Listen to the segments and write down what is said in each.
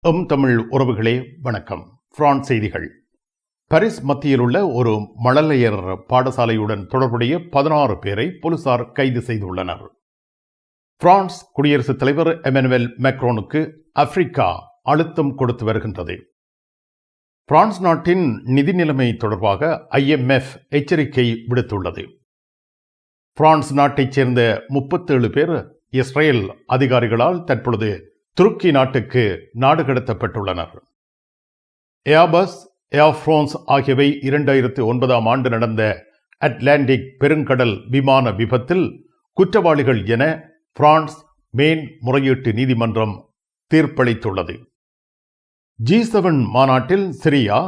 தமிழ் உறவுகளே வணக்கம். பிரான்ஸ் செய்திகள். பாரிஸ் மத்தியில் உள்ள ஒரு மழலையர் பாடசாலையுடன் தொடர்புடைய 16 பேரை போலீசார் கைது செய்துள்ளனர். பிரான்ஸ் குடியரசுத் தலைவர் எமனுவேல் மேக்ரோனுக்கு ஆப்பிரிக்கா அழுத்தம் கொடுத்து வருகின்றது. பிரான்ஸ் நாட்டின் நிதி நிலைமை தொடர்பாக IMF எச்சரிக்கை விடுத்துள்ளது. பிரான்ஸ் நாட்டைச் சேர்ந்த 37 பேர் இஸ்ரேல் அதிகாரிகளால் தற்பொழுது துருக்கி நாட்டுக்கு நாடு கடத்தப்பட்டுள்ளனர். ஏர்பஸ், ஏர் பிரான்ஸ் ஆகியவை 2009 ஆண்டு நடந்த அட்லாண்டிக் பெருங்கடல் விமான விபத்தில் குற்றவாளிகள் என பிரான்ஸ் மேன்முறையீட்டு நீதிமன்றம் தீர்ப்பளித்துள்ளது. G7 மாநாட்டில் சிரியா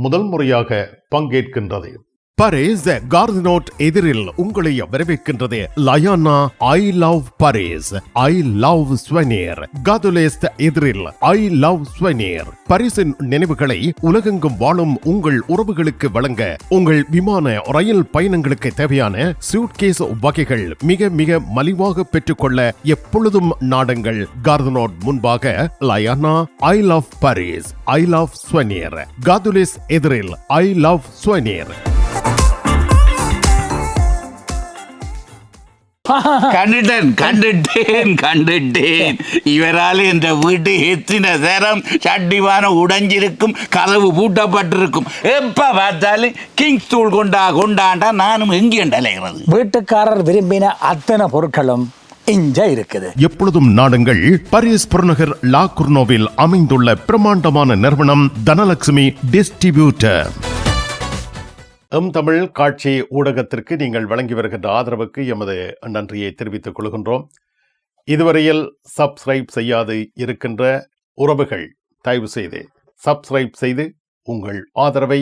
முதல் முறையாக பங்கேற்கின்றது. பாரிஸ் கார்தினோட் எதிரில் உங்களை வரவேற்கின்றது லயானா I love Paris, I love souvenir. Gare de l'Est எதிரில் ஐ லவ் ஸ்வெனிர். பாரிஸின் நினைவுகளை உலகெங்கும் வாழும் உங்கள் உறவுகளுக்கு வழங்க உங்கள் விமான ரயில் பயணங்களுக்கு தேவையான சூட்கேஸ் வகைகள் மிக மிக மலிவாக பெற்றுக்கொள்ள எப்பொழுதும் நாடுங்கள் கார்தினோட் முன்பாக லயானா I love Paris, I love souvenir. Gare de l'Est எதிரில் ஐ லவ் ஸ்வெனிர். கண்டுட்டேன். இவரால் இந்த வீட்டு எத்தனை நேரம் சட்டிவான உடைஞ்சிருக்கும், கதவு பூட்டப்பட்டிருக்கும். எப்ப பார்த்தாலும் கிங்ஸ் தூள் கொண்டாண்டா நானும் எங்கேண்டலைகிறது. வீட்டுக்காரர் விரும்பின அத்தனை பொருட்களும் இங்க இருக்குது. எப்பொழுதும் நாடுங்கள் பாரிஸ் புறநகர் லா குர்னோவில் அமைந்துள்ள பிரமாண்டமான நிறுவனம் தனலட்சுமி டிஸ்ட்ரிபியூட்டர். தமிழ் காட்சி ஊடகத்திற்கு நீங்கள் வழங்கி வருகின்ற ஆதரவுக்கு எமது நன்றியை தெரிவித்துக் கொள்கின்றோம். இதுவரையில் சப்ஸ்கிரைப் செய்யாது இருக்கின்ற உறவுகள் தயவு செய்து சப்ஸ்கிரைப் செய்து உங்கள் ஆதரவை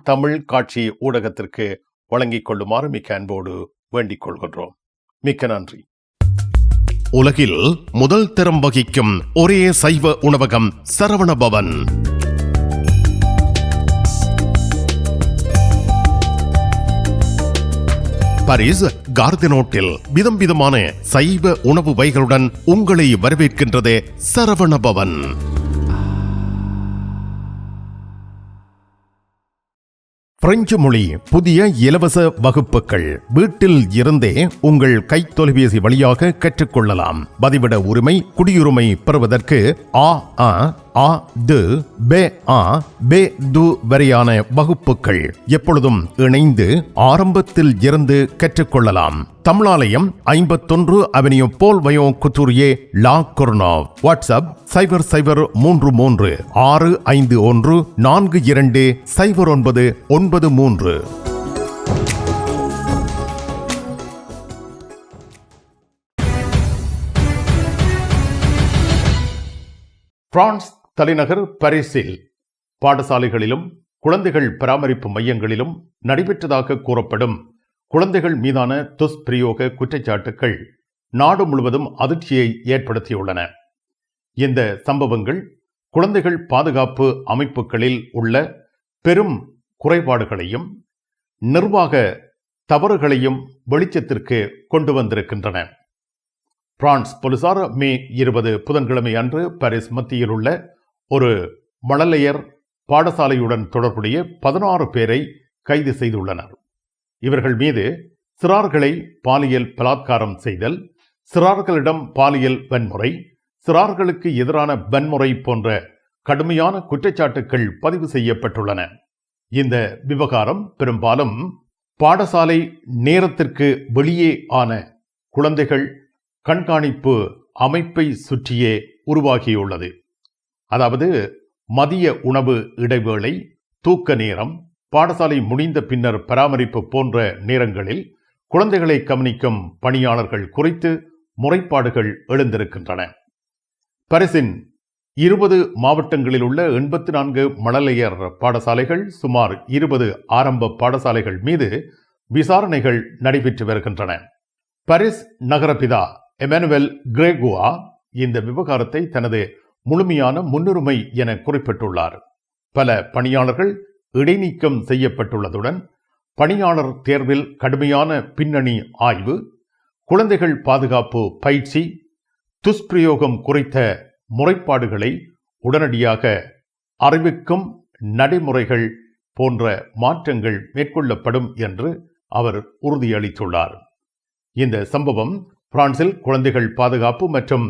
தமிழ் காட்சி ஊடகத்திற்கு வழங்கிக் கொள்ளுமாறு மிக்க அன்போடு வேண்டிக் கொள்கின்றோம். மிக்க நன்றி. உலகில் முதல் தரம் வகிக்கும் ஒரே சைவ உணவகம் சரவணபவன். பாரிஸ் கார்தினோட்டில் விதம் விதமான சைவ உணவு வகைகளுடன் உங்களை வரவேற்கின்றது சரவணபவன். பிரெஞ்சு மொழி புதிய இலவச வகுப்புகள் வீட்டில் இருந்தே உங்கள் கைத்தொலைபேசி வழியாக கற்றுக்கொள்ளலாம். பதிவிட உரிமை, குடியுரிமை பெறுவதற்கு வரையான வகுப்புகள் எப்பொழுதும் இணைந்து ஆரம்பத்தில் இருந்து கற்றுக்கொள்ளலாம். தமிழாலயம் 51 அவென்யூ போல் வயோ குத்தூரியே லா குர்னோவ். வாட்ஸ்அப் 0033 651 42 0993. பிரான்ஸ் தலைநகர் பாரிஸில் பாடசாலைகளிலும் குழந்தைகள் பராமரிப்பு மையங்களிலும் நடைபெற்றதாக கூறப்படும் குழந்தைகள் மீதான துஷ்பிரயோக குற்றச்சாட்டுகள் நாடு முழுவதும் அதிர்ச்சியை ஏற்படுத்தியுள்ளன. இந்த சம்பவங்கள் குழந்தைகள் பாதுகாப்பு அமைப்புகளில் உள்ள பெரும் குறைபாடுகளையும் நிர்வாக தவறுகளையும் வெளிச்சத்திற்கு கொண்டு வந்திருக்கின்றன. பிரான்ஸ் போலீசார் மே 20 புதன்கிழமை அன்று பாரிஸ் மத்தியில் உள்ள ஒரு மழலையர் பாடசாலையுடன் தொடர்புடைய 16 பேரை கைது செய்துள்ளனர். இவர்கள் மீது சிறார்களை பாலியல் பலாத்காரம் செய்தல், சிறார்களிடம் பாலியல் வன்முறை, சிறார்களுக்கு எதிரான வன்முறை போன்ற கடுமையான குற்றச்சாட்டுகள் பதிவு செய்யப்பட்டுள்ளன. இந்த விவகாரம் பெரும்பாலும் பாடசாலை நேரத்திற்கு வெளியே ஆன குழந்தைகள் கண்காணிப்பு அமைப்பை சுற்றியே உருவாகியுள்ளது. அதாவது மதிய உணவு இடைவேளை, தூக்க நேரம், பாடசாலை முடிந்த பின்னர் பராமரிப்பு போன்ற நேரங்களில் குழந்தைகளை கவனிக்கும் பணியாளர்கள் குறித்து முறைப்பாடுகள் எழுந்திருக்கின்றன. பாரிஸின் 20 மாவட்டங்களில் உள்ள 84 மழலையர் பாடசாலைகள், சுமார் 20 ஆரம்ப பாடசாலைகள் மீது விசாரணைகள் நடைபெற்று வருகின்றன. பாரிஸ் நகரபிதா எமனுவேல் கிரேகுவா இந்த விவகாரத்தை தனது முழுமையான முன்னுரிமை என குறிப்பிட்டுள்ளார். பல பணியாளர்கள் இடைநீக்கம் செய்யப்பட்டுள்ளதுடன் பணியாளர் தேர்வில் கடுமையான பின்னணி ஆய்வு, குழந்தைகள் பாதுகாப்பு பயிற்சி, துஷ்பிரயோகம் குறித்த முறைப்பாடுகளை உடனடியாக அறிவிக்கும் நடைமுறைகள் போன்ற மாற்றங்கள் மேற்கொள்ளப்படும் என்று அவர் உறுதியளித்துள்ளார். இந்த சம்பவம் பிரான்சில் குழந்தைகள் பாதுகாப்பு மற்றும்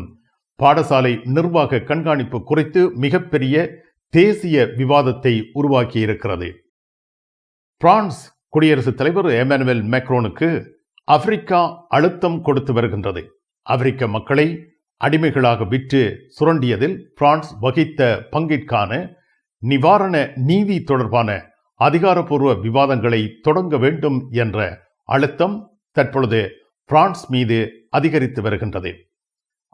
பாடசாலை நிர்வாக கண்காணிப்பு குறித்து மிகப்பெரிய தேசிய விவாதத்தை உருவாக்கியிருக்கிறது. பிரான்ஸ் குடியரசுத் தலைவர் எமானுவேல் மேக்ரோனுக்கு ஆப்பிரிக்கா அழுத்தம் கொடுத்து வருகின்றது. ஆப்பிரிக்க மக்களை அடிமைகளாக விற்று சுரண்டியதில் பிரான்ஸ் வகித்த பங்கிற்கான நிவாரண நீதி தொடர்பான அதிகாரப்பூர்வ விவாதங்களை தொடங்க வேண்டும் என்ற அழுத்தம் தற்பொழுது பிரான்ஸ் மீது அதிகரித்து வருகின்றது.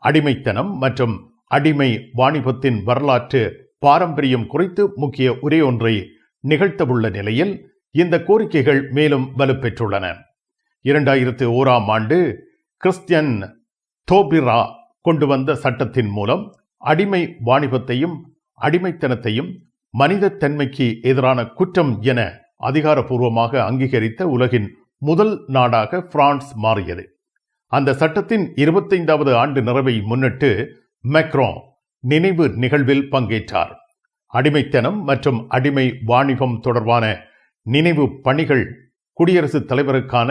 அடிமைத்தனம் மற்றும் அடிமை வாணிபத்தின் வரலாற்று பாரம்பரியம் குறித்து முக்கிய உரை ஒன்றை நிகழ்த்தவுள்ள நிலையில் இந்த கோரிக்கைகள் மேலும் வலுப்பெற்றுள்ளன. 2001ஆம் ஆண்டு கிறிஸ்டியன் தோபிரா கொண்டு வந்த சட்டத்தின் மூலம் அடிமை வாணிபத்தையும் அடிமைத்தனத்தையும் மனித தன்மைக்கு எதிரான குற்றம் என அதிகாரப்பூர்வமாக அங்கீகரித்த உலகின் முதல் நாடாக பிரான்ஸ் மாறியது. அந்த சட்டத்தின் 25வது ஆண்டு நிறைவை முன்னிட்டு மேக்ரோன் நினைவு நிகழ்வில் பங்கேற்றார். அடிமைத்தனம் மற்றும் அடிமை வாணிபம் தொடர்பான நினைவு பணிகள் குடியரசுத் தலைவருக்கான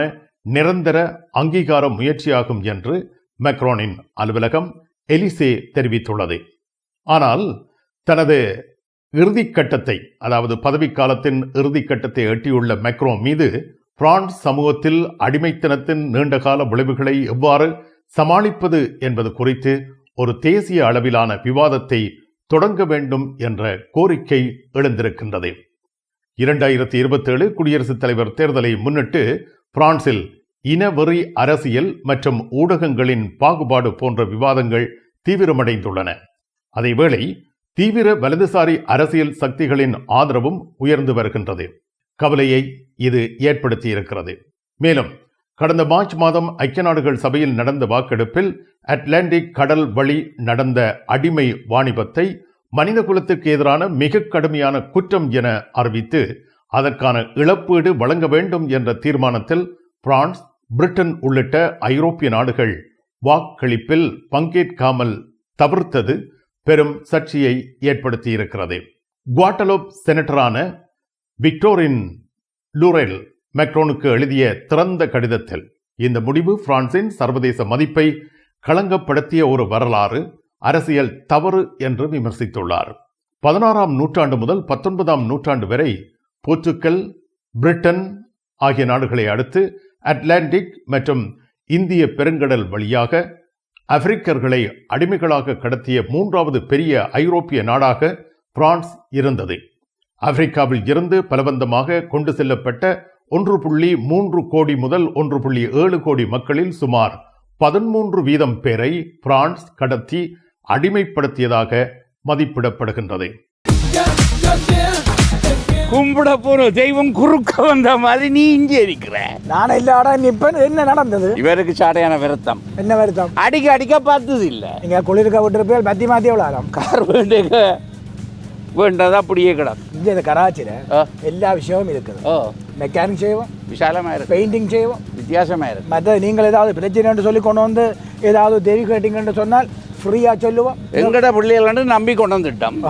நிரந்தர அங்கீகார முயற்சியாகும் என்று மேக்ரோனின் அலுவலகம் எலிசே தெரிவித்துள்ளது. ஆனால் தனது இறுதிக்கட்டத்தை, அதாவது பதவிக்காலத்தின் இறுதிக்கட்டத்தை எட்டியுள்ள மேக்ரோன் மீது பிரான்ஸ் சமூகத்தில் அடிமைத்தனத்தின் நீண்டகால விளைவுகளை எவ்வாறு சமாளிப்பது என்பது குறித்து ஒரு தேசிய அளவிலான விவாதத்தை தொடங்க வேண்டும் என்ற கோரிக்கை எழுந்திருக்கின்றது. 2027 குடியரசுத் தலைவர் தேர்தலை முன்னிட்டு பிரான்சில் இனவெறி அரசியல் மற்றும் ஊடகங்களின் பாகுபாடு போன்ற விவாதங்கள் தீவிரமடைந்துள்ளன. அதேவேளை தீவிர வலதுசாரி அரசியல் சக்திகளின் ஆதரவும் உயர்ந்து வருகின்றது. கவலையை இது ஏற்படுத்தியிருக்கிறது. மேலும் கடந்த மார்ச் மாதம் ஐக்கிய நாடுகள் சபையில் நடந்த வாக்கெடுப்பில் அட்லாண்டிக் கடல் வழி நடந்த அடிமை வாணிபத்தை மனித குலத்துக்கு எதிரான மிக கடுமையான குற்றம் என அறிவித்து அதற்கான இழப்பீடு வழங்க வேண்டும் என்ற தீர்மானத்தில் பிரான்ஸ், பிரிட்டன் உள்ளிட்ட ஐரோப்பிய நாடுகள் வாக்களிப்பில் பங்கேற்காமல் தவிர்த்தது பெரும் சர்ச்சையை ஏற்படுத்தியிருக்கிறது. குவாடலோப் செனட்டரான விக்டோரின் லூரெல் மேக்ரோனுக்கு எழுதிய திறந்த கடிதத்தில் இந்த முடிவு பிரான்சின் சர்வதேச மதிப்பை களங்கப்படுத்திய ஒரு வரலாறு அரசியல் தவறு என்று விமர்சித்துள்ளார். 16ஆம் நூற்றாண்டு முதல் 19ஆம் நூற்றாண்டு வரை போர்ச்சுகல், பிரிட்டன் ஆகிய நாடுகளை அடுத்து அட்லாண்டிக் மற்றும் இந்திய பெருங்கடல் வழியாக ஆப்பிரிக்கர்களை அடிமைகளாக கடத்திய 3வது பெரிய ஐரோப்பிய நாடாக பிரான்ஸ் இருந்தது. ஆப்பிரிக்காவில் இருந்து பலவந்தமாக கொண்டு செல்லப்பட்ட 1.3 கோடி முதல் 1.7 கோடி மக்களில் சுமார் 13% பேரை பிரான்ஸ் கடத்தி அடிமைப்படுத்தியதாக மதிப்பிடப்படுகின்றது. கும்பிட போற தெய்வம் குறுக்க வந்த மாதிரி நீ இங்கே இருக்கிற. நான் இல்லாடா நிப்பேன். என்ன நடந்தது? இவருக்கு சாடையான வருத்தம். என்ன வருத்தம்? அடிக்க பார்த்தது இல்ல. நீங்க குளிர்க்க விட்டுருப்பேன். மாத்தி மாத்தி எவ்வளோ கார் வேண்டதா அப்படியே கிடக்கும். இங்கே இந்த கராச்சியில் எல்லா விஷயமும் இருக்குது. மெக்கானிக் செய்வோம், விசாலமாக இருக்கு, பெயிண்டிங் செய்வோம், வித்தியாசமாக இருக்கு. மற்ற நீங்கள் ஏதாவது பிரச்சனை சொல்லி கொண்டு வந்து ஏதாவது தேவி கேட்டிங்கன்னு சொன்னால் ஃப்ரீயாக சொல்லுவோம். எங்கட பிள்ளைகள் நம்பி கொண்டு வந்துட்டோம்.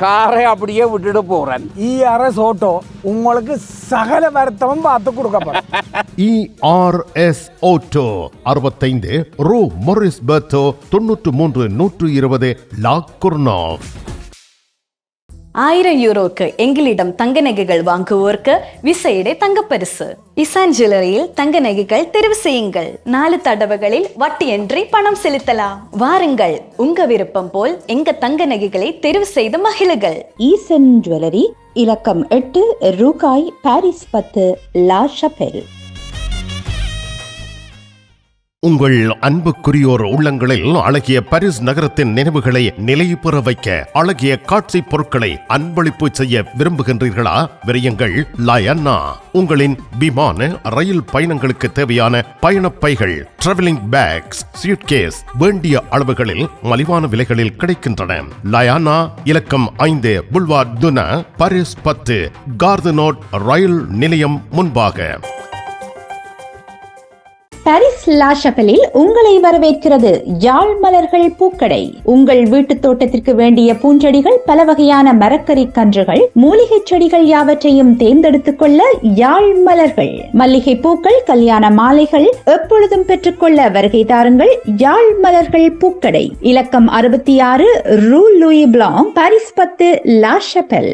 காரை அப்படியே விட்டுட்டு போறேன். ERS ஆட்டோ உங்களுக்கு சகல வருத்தமும் பார்த்து கொடுக்கப்படும். ERS ஆட்டோ 65 ரூ மொரிஸ் பெர்த்தோ 93 120 லா குர்னாவ். 1000 യൂറോക്ക് எங்களிடம் தங்க நகைகள் வாங்குவோருக்கு விசேட தங்கப்பரிசு. இசான் ஜுவல்லரியில் தங்க நகைகள் தெரிவு செய்யுங்கள். 4 தடவைகளில் வட்டியின்றி பணம் செலுத்தலாம். வாருங்கள், உங்க விருப்பம் போல் எங்க தங்க நகைகளை தெரிவு செய்து மகிழுங்கள். ஈசன் ஜுவல்லரி, இலக்கம் 8, ரூகாய், பாரிஸ் 10, லா ஷபெல். உங்கள் அன்புக்குரியோர் உள்ளங்களில் அழகிய பாரிஸ் நகரத்தின் நினைவுகளை நிலைபெற வைக்க அழகிய காட்சி பொருட்களை அன்பளிப்பு செய்ய விரும்புகின்றீர்களா? விரையுங்கள் லயன்னா. உங்களின் விமான, ரயில் பயணங்களுக்கு தேவையான பயணப்பைகள், டிராவலிங் பேக்ஸ், சூட்கேஸ் வேண்டிய அளவுகளில் மலிவான விலைகளில் கிடைக்கின்றன. லயானா, இலக்கம் 5, புல்வார்ட் துனா, பாரிஸ் 10, கார்தனோட் ரயில் நிலையம் முன்பாக. பாரிஸ் லா ஷப்பலில் உங்களை வரவேற்கிறது யாழ் மலர்கள் பூக்கடை. உங்கள் வீட்டு தோட்டத்திற்கு வேண்டிய பூஞ்செடிகள், பல வகையான மரக்கறி கன்றுகள், மூலிகை செடிகள் யாவற்றையும் தேர்ந்தெடுத்துக் கொள்ள யாழ் மலர்கள். மல்லிகை பூக்கள், கல்யாண மாலைகள் எப்பொழுதும் பெற்றுக்கொள்ள வருகை தாருங்கள் யாழ் மலர்கள் பூக்கடை. இலக்கம் 66 ரூ லூயி பிளாங், பாரிஸ் 10, லா ஷப்பல்.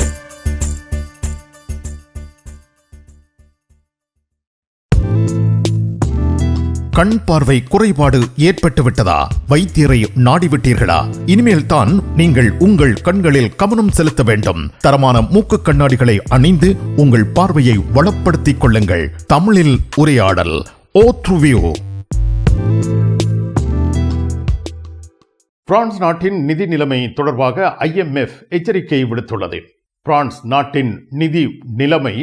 கண் பார்வை குறைபாடு ஏற்பட்டு விட்டதா? வைத்தியரை நாடிவிட்டீர்களா? இனிமேல் தான் நீங்கள் உங்கள் கண்களில் கவனம் செலுத்த வேண்டும். தரமான மூக்கு கண்ணாடிகளை அணிந்து உங்கள் பார்வையை வளப்படுத்திக் கொள்ளுங்கள். தமிழில் உரையாடல் ஓத்ருவியூ. பிரான்ஸ் நாட்டின் நிதி நிலைமை தொடர்பாக IMF எச்சரிக்கை விடுத்துள்ளது. பிரான்ஸ் நாட்டின் நிதி நிலைமை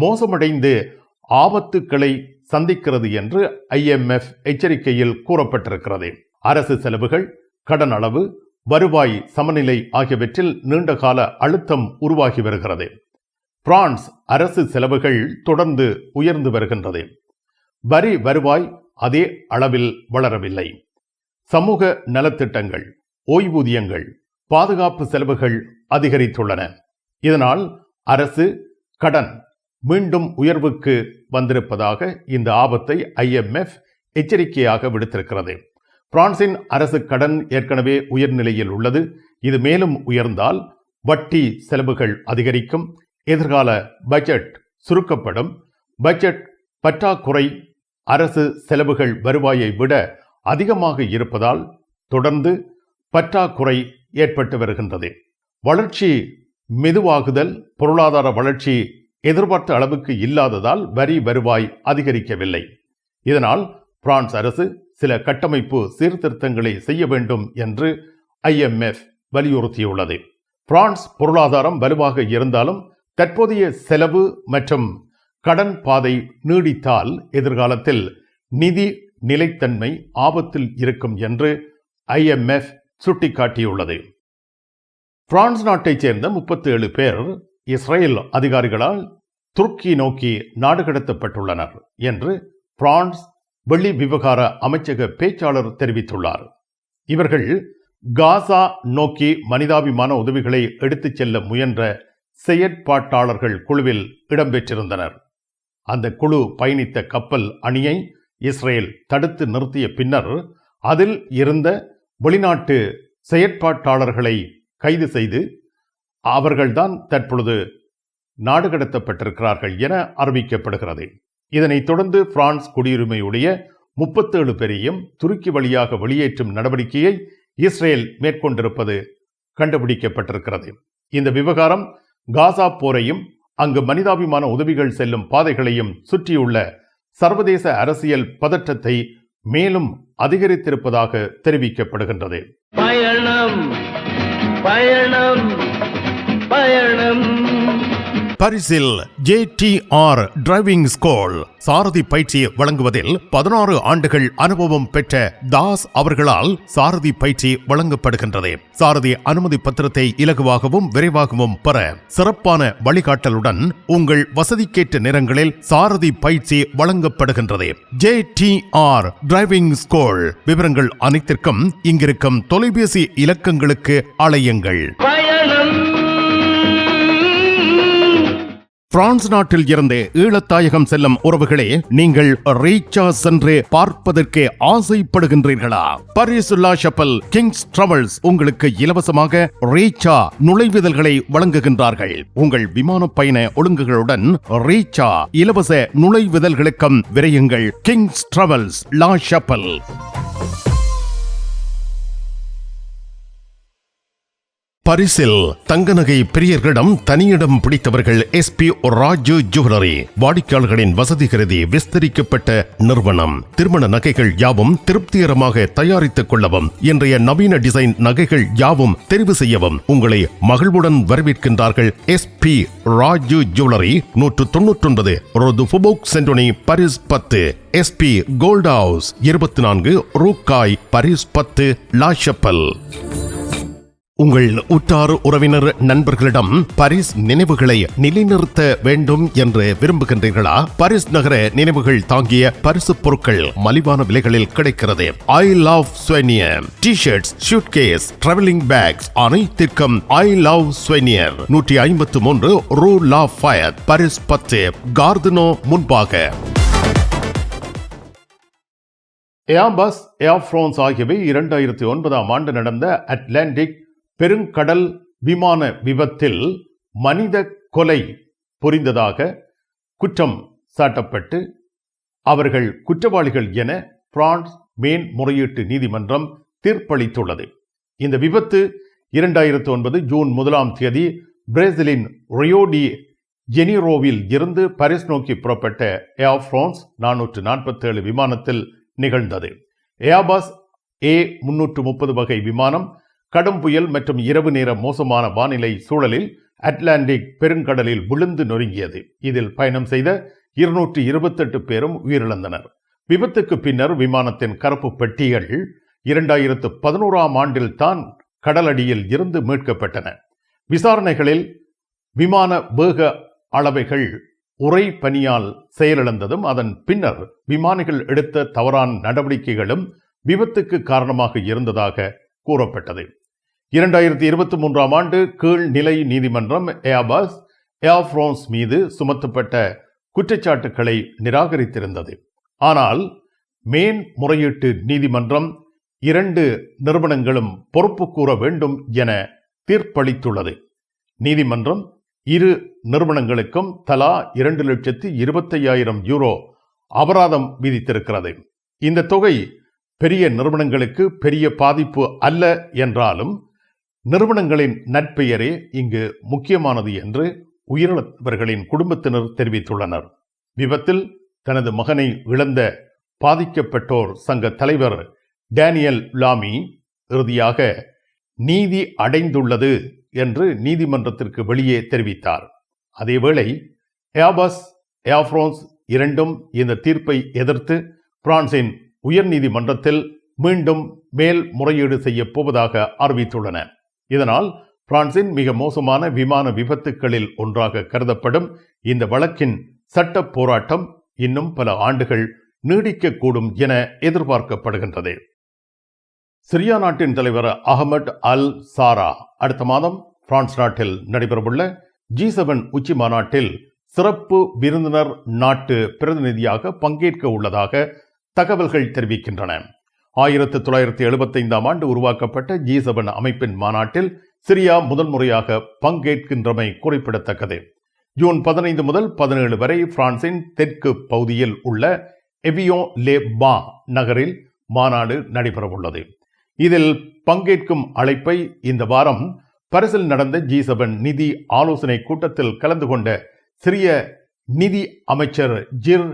மோசமடைந்து ஆபத்துக்களை சந்திக்கிறது என்று IMF எச்சரிக்கையில் கூறப்பட்டிருக்கிறது. அரசு செலவுகள், கடன் அளவு, வருவாய் சமநிலை ஆகியவற்றில் நீண்டகால அழுத்தம் உருவாகி வருகிறது. பிரான்ஸ் அரசு செலவுகள் தொடர்ந்து உயர்ந்து வருகின்றது. வரி வருவாய் அதே அளவில் வளரவில்லை. சமூக நலத்திட்டங்கள், ஓய்வூதியங்கள், பாதுகாப்பு செலவுகள் அதிகரித்துள்ளன. இதனால் அரசு கடன் மீண்டும் உயர்வுக்கு வந்திருப்பதாக இந்த ஆபத்தை IMF எச்சரிக்கையாக விடுத்திருக்கிறது. பிரான்சின் அரசு கடன் ஏற்கனவே உயர்நிலையில் உள்ளது. இது மேலும் உயர்ந்தால் வட்டி செலவுகள் அதிகரிக்கும். எதிர்கால பட்ஜெட் சுருக்கப்படும். பட்ஜெட் பற்றாக்குறை அரசு செலவுகள் வருவாயை விட அதிகமாக இருப்பதால் தொடர்ந்து பற்றாக்குறை ஏற்பட்டு வருகின்றது. வளர்ச்சி மெதுவாகுதல், பொருளாதார வளர்ச்சி எதிர்பார்த்த அளவுக்கு இல்லாததால் வரி வருவாய் அதிகரிக்கவில்லை. இதனால் பிரான்ஸ் அரசு சில கட்டமைப்பு சீர்திருத்தங்களை செய்ய வேண்டும் என்று IMF வலியுறுத்தியுள்ளது. பிரான்ஸ் பொருளாதாரம் வலுவாக இருந்தாலும் தற்போதைய செலவு மற்றும் கடன் பாதை நீடித்தால் எதிர்காலத்தில் நிதி நிலைத்தன்மை ஆபத்தில் இருக்கும் என்று IMF சுட்டிக்காட்டியுள்ளது. பிரான்ஸ் நாட்டைச் சேர்ந்த 37 பேர் இஸ்ரேல் அதிகாரிகளால் துருக்கி நோக்கி நாடு கடத்தப்பட்டுள்ளனர் என்று பிரான்ஸ் வெளி விவகார அமைச்சக பேச்சாளர் தெரிவித்துள்ளார். இவர்கள் காசா நோக்கி மனிதாபிமான உதவிகளை எடுத்துச் செல்ல முயன்ற செயற்பாட்டாளர்கள் குழுவில் இடம்பெற்றிருந்தனர். அந்த குழு பயணித்த கப்பல் அணியை இஸ்ரேல் தடுத்து நிறுத்திய பின்னர் அதில் இருந்த வெளிநாட்டு செயற்பாட்டாளர்களை கைது செய்து அவர்கள்தான் தற்பொழுது நாடு கடத்தப்பட்டிருக்கிறார்கள் என அறிவிக்கப்படுகிறது. இதனைத் தொடர்ந்து பிரான்ஸ் குடியுரிமையுடைய 37 பேரையும் துருக்கி வழியாக வெளியேற்றும் நடவடிக்கையை இஸ்ரேல் மேற்கொண்டிருப்பது கண்டுபிடிக்கப்பட்டிருக்கிறது. இந்த விவகாரம் காசா போரையும் அங்கு மனிதாபிமான உதவிகள் செல்லும் பாதைகளையும் சுற்றியுள்ள சர்வதேச அரசியல் பதற்றத்தை மேலும் அதிகரித்திருப்பதாக தெரிவிக்கப்படுகின்றது. பயணம் பயணம் பயணம். பரிசில் JTR டிரைவிங் ஸ்கூல் சாரதி பயிற்சி வழங்குவதில் 16 ஆண்டுகள் அனுபவம் பெற்ற தாஸ் அவர்களால் சாரதி பயிற்சி வழங்கப்படுகின்றது. சாரதி அனுமதி பத்திரத்தை இலகுவாகவும் விரைவாகவும் பெற சிறப்பான வழிகாட்டலுடன் உங்கள் வசதிக்கேற்ற நேரங்களில் சாரதி பயிற்சி வழங்கப்படுகின்றது. JTR driving school. விவரங்கள் அனைத்திற்கும் இங்கிருக்கும் தொலைபேசி இலக்கங்களுக்கு அழையுங்கள். பிரான்ஸ் நாட்டில் இருந்து ஈழத்தாயகம் செல்லும் உறவுகளே, நீங்கள் ரீச்சா சென்று பார்ப்பதற்கு ஆசைப்படுகின்றீர்களா? பாரிஸ் லா ஷப்பல் கிங்ஸ் டிராவல்ஸ் உங்களுக்கு இலவசமாக ரீச்சா நுழைவுதல்களை வழங்குகின்றார்கள். உங்கள் விமான பயண ஒழுங்குகளுடன் ரீச்சா இலவச நுழைவுதல்களுக்கும் விரையுங்கள். கிங்ஸ் டிராவல்ஸ் லா ஷப்பல். பரிசில் தங்க நகை பிரியர்களிடம் தனியிடம் பிடித்தவர்கள் SP ராஜு ஜுவல்லரி. வாடிக்கையாளர்களின் வசதி கருதி விஸ்தரிக்கப்பட்ட நிறுவனம். திருமண நகைகள் யாவும் திருப்திகரமாக தயாரித்துக் கொள்ளவும், இன்றைய நவீன டிசைன் நகைகள் யாவும் தெரிவு செய்யவும் உங்களை மகிழ்வுடன் வரவேற்கின்றார்கள். SP Raju jewellery, 199 rue du Faubourg Saint Denis, Paris 10. SP Gold House, 24 rue Cail, Paris 10, La Chapelle. உங்கள் உற்றார் உறவினர் நண்பர்களிடம் பாரிஸ் நினைவுகளை நிலைநிறுத்த வேண்டும் என்று விரும்புகின்றீர்களா? பாரிஸ் நகர நினைவுகள் தாங்கிய பரிசு பொருட்கள் மலிவான விலைகளில் கிடைக்கிறது. I love souvenir T-shirts, suitcase, travelling packs அனைத்திற்கும் ஐ லவ் ஸ்வெனியர் 153 ரூ லா ஃபயத், பாரிஸ் 10, கார்தினோ முன்பாக. ஏர்பஸ், ஏர் பிரான்ஸ் ஆகியவை 2009ஆம் ஆண்டு நடந்த அட்லாண்டிக் பெருங்கடல் விமான விபத்தில் மனித கொலை புரிந்ததாக குற்றம் சாட்டப்பட்டு அவர்கள் குற்றவாளிகள் என பிரான்ஸ் மேன்முறையீட்டு நீதிமன்றம் தீர்ப்பளித்துள்ளது. இந்த விபத்து 2009 ஜூன் 1ஆம் தேதி பிரேசிலின் ரியோ டி ஜெனீரோவில் இருந்து பாரிஸ் நோக்கி புறப்பட்ட ஏர் பிரான்ஸ் 447 விமானத்தில் நிகழ்ந்தது. ஏர்பஸ் A330 வகை விமானம் கடும் புயல் மற்றும் இரவு நேர மோசமான வானிலை சூழலில் அட்லாண்டிக் பெருங்கடலில் விழுந்து நொறுங்கியது. இதில் பயணம் செய்த 228 பேரும் உயிரிழந்தனர். விபத்துக்கு பின்னர் விமானத்தின் கருப்பு பெட்டிகள் 2011ஆம் ஆண்டில் தான் கடலடியில் இருந்து மீட்கப்பட்டன. விசாரணைகளில் விமான வேக அளவைகள் உறை பனியால் செயலிழந்ததும் அதன் பின்னர் விமானிகள் எடுத்த தவறான நடவடிக்கைகளும் விபத்துக்கு காரணமாக இருந்ததாக கூறப்பட்டது. 2023ஆம் ஆண்டு கீழ்நிலை நீதிமன்றம் ஏர்பஸ், ஏர் பிரான்ஸ் மீது சுமத்தப்பட்ட குற்றச்சாட்டுக்களை நிராகரித்திருந்தது. ஆனால் மேன்முறையீட்டு நீதிமன்றம் 2 நிறுவனங்களும் பொறுப்பு கூற வேண்டும் என தீர்ப்பளித்துள்ளது. நீதிமன்றம் இரு நிறுவனங்களுக்கும் தலா 2,25,000 யூரோ அபராதம் விதித்திருக்கிறது. இந்த தொகை பெரிய நிறுவனங்களுக்கு பெரிய பாதிப்பு அல்ல என்றாலும் நிறுவனங்களின் நற்பெயரே இங்கு முக்கியமானது என்று உயிரிழந்தவர்களின் குடும்பத்தினர் தெரிவித்துள்ளனர். விபத்தில் தனது மகனை இழந்த பாதிக்கப்பட்டோர் சங்க தலைவர் டேனியல் லாமி இறுதியாக நீதி அடைந்துள்ளது என்று நீதிமன்றத்திற்கு வெளியே தெரிவித்தார். அதேவேளை ஏர்பஸ், ஏர் பிரான்ஸ் இரண்டும் இந்த தீர்ப்பை எதிர்த்து பிரான்சின் உயர்நீதிமன்றத்தில் மீண்டும் மேல்முறையீடு செய்ய போவதாக அறிவித்துள்ளன. இதனால் பிரான்சின் மிக மோசமான விமான விபத்துக்களில் ஒன்றாக கருதப்படும் இந்த வழக்கின் சட்ட போராட்டம் இன்னும் பல ஆண்டுகள் நீடிக்கக்கூடும் என எதிர்பார்க்கப்படுகின்றது. சிரியா நாட்டின் தலைவர் அஹமட் அல் சாரா அடுத்த மாதம் பிரான்ஸ் நாட்டில் நடைபெறவுள்ள G7 உச்சி மாநாட்டில் சிறப்பு விருந்தினர் நாட்டு பிரதிநிதியாக பங்கேற்க உள்ளதாக தகவல்கள் தெரிவிக்கின்றன. 1975ஆம் ஆண்டு உருவாக்கப்பட்ட G7 அமைப்பின் மாநாட்டில் சிரியா முதல் முறையாக பங்கேற்கின்றமை குறிப்பிடத்தக்கது. ஜூன் 15 முதல் 17 வரை பிரான்சின் தெற்கு பகுதியில் உள்ள எவியோன் லே பா நகரில் மாநாடு நடைபெறவுள்ளது. இதில் பங்கேற்கும் அழைப்பை இந்த வாரம் பாரிஸில் நடந்த G7 நிதி ஆலோசனை கூட்டத்தில் கலந்து கொண்ட சிரிய நிதி அமைச்சர் ஜிர்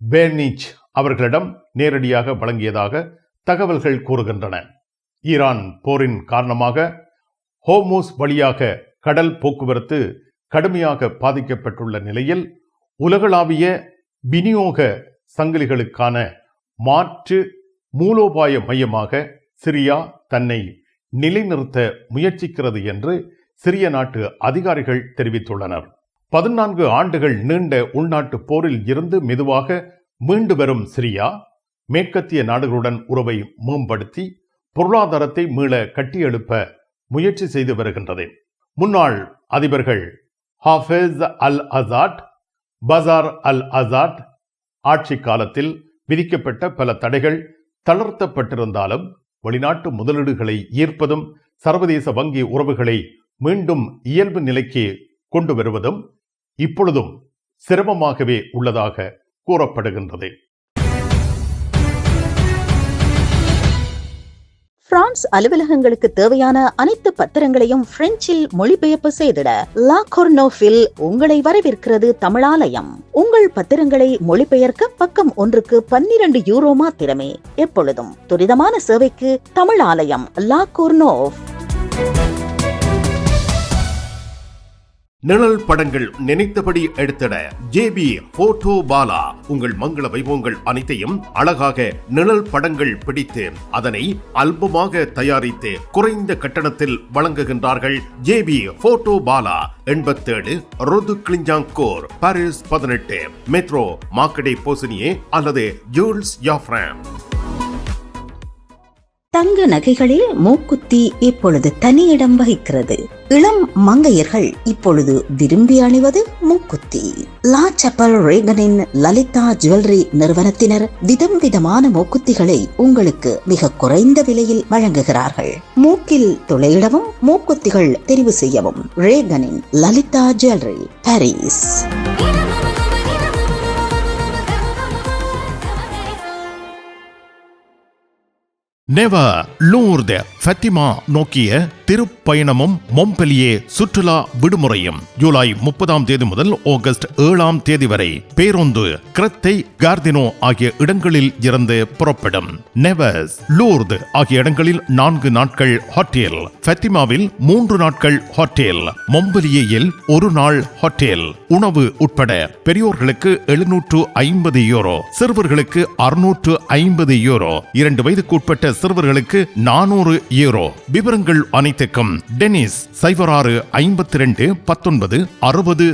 பேர்னிச் அவர்களிடம் நேரடியாக வழங்கியதாக தகவல்கள் கூறுகின்றன. ஈரான் போரின் காரணமாக ஹோர்முஸ் வழியாக கடல் போக்குவரத்து கடுமையாக பாதிக்கப்பட்டுள்ள நிலையில் உலகளாவிய விநியோக சங்கிலிகளுக்கான மாற்று மூலோபாய மையமாக சிரியா தன்னை நிலைநிறுத்த முயற்சிக்கிறது என்று சிரிய நாட்டு அதிகாரிகள் தெரிவித்துள்ளனர். 14 ஆண்டுகள் நீண்ட உள்நாட்டு போரில் இருந்து மெதுவாக மீண்டு வரும் சிரியா மேற்கத்திய நாடுகளுடன் உறவை மேம்படுத்தி பொருளாதாரத்தை மீள கட்டியெழுப்ப முயற்சி செய்து வருகின்றது. முன்னாள் அதிபர்கள் ஹாஃபிஸ் அல் அசாட், பசார் அல் அசாட் ஆட்சி காலத்தில் விதிக்கப்பட்ட பல தடைகள் தளர்த்தப்பட்டிருந்தாலும் வெளிநாட்டு முதலீடுகளை ஈர்ப்பதும் சர்வதேச வங்கி உறவுகளை மீண்டும் இயல்பு நிலைக்கு கொண்டு வருவதும் இப்பொழுதும் சிரமமாகவே உள்ளதாக கூறப்படுகின்றது. பிரான்ஸ் அலுவலகங்களுக்கு தேவையான அனைத்து பத்திரங்களையும் பிரெஞ்சில் மொழிபெயர்ப்பு செய்திட லா கொர்னோஃபில் உங்களை வரவேற்கிறது தமிழாலயம். உங்கள் பத்திரங்களை மொழிபெயர்க்க பக்கம் ஒன்றுக்கு 12 யூரோ மாத்திரமே. எப்பொழுதும் துரிதமான சேவைக்கு தமிழாலயம், லா கொர்னோஃப். நிழல் படங்கள் நினைத்தபடி எடுத்திட ஜேபி போட்டோ பாலா உங்கள் மங்கள வைபவங்கள் அனைத்தையும் அழகாக நிழல் படங்கள் பிடித்து அதனை ஆல்பமாக தயாரித்து குறைந்த கட்டணத்தில் வழங்குகின்றார்கள். JP photo Bala 87 rue de Clignancourt, Paris 18, metro Marcadet Poissonniers அல்லது ஜூல்ஸ் யாஃப்ராம். தங்க நகைகளில் மூக்குத்தி இப்பொழுது தனியிடம் வகிக்கிறது. இளம் மங்கையர்கள் இப்பொழுது விரும்பி அணிவது மூக்குத்தி. லா சப்பல் ரேகனின் லலிதா ஜுவல்லரி நிறுவனத்தினர் விதம் விதமான மூக்குத்திகளை உங்களுக்கு மிக குறைந்த விலையில் வழங்குகிறார்கள். மூக்கில் துளையிடவும் மூக்குத்திகள் தெரிவு செய்யவும் ரேகனின் Lalitha jewellery, Paris. Nevers Lourdes Fatima நோக்கிய திருப்பயணமும் மொம்பெலியே சுற்றுலா விடுமுறையும் ஜூலை 30 முதல் ஆகஸ்ட் 7 வரை பேருந்து கிரத்தை, கார்தினோ ஆகிய இடங்களில் இருந்து புறப்படும். நெவர்ஸ், லூர்து ஆகிய இடங்களில் 4 நாட்கள் ஹோட்டல், ஃபத்திமாவில் 3 நாட்கள் ஹோட்டல், மொம்பெலியேயில் 1 நாள் ஹோட்டல். உணவு உட்பட பெரியோர்களுக்கு 750 யூரோ, சிறுவர்களுக்கு 650 யூரோ, 2 வயதுக்கு உட்பட்ட சிறுவர்களுக்கு 400 யூரோ. விவரங்கள் அனைத்துக்கும் டெனிஸ் 06 52 19 60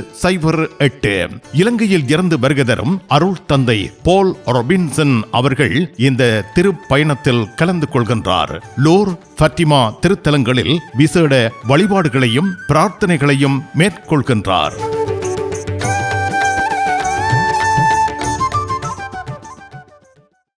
08. இலங்கையில் இருந்து வருகை தரும் அருள் தந்தை போல் ரொபின்சன் அவர்கள் இந்த திருப்பயணத்தில் கலந்து கொள்கின்றார். லூர் ஃபத்திமா திருத்தலங்களில் விசேட வழிபாடுகளையும் பிரார்த்தனைகளையும் மேற்கொள்கின்றார்.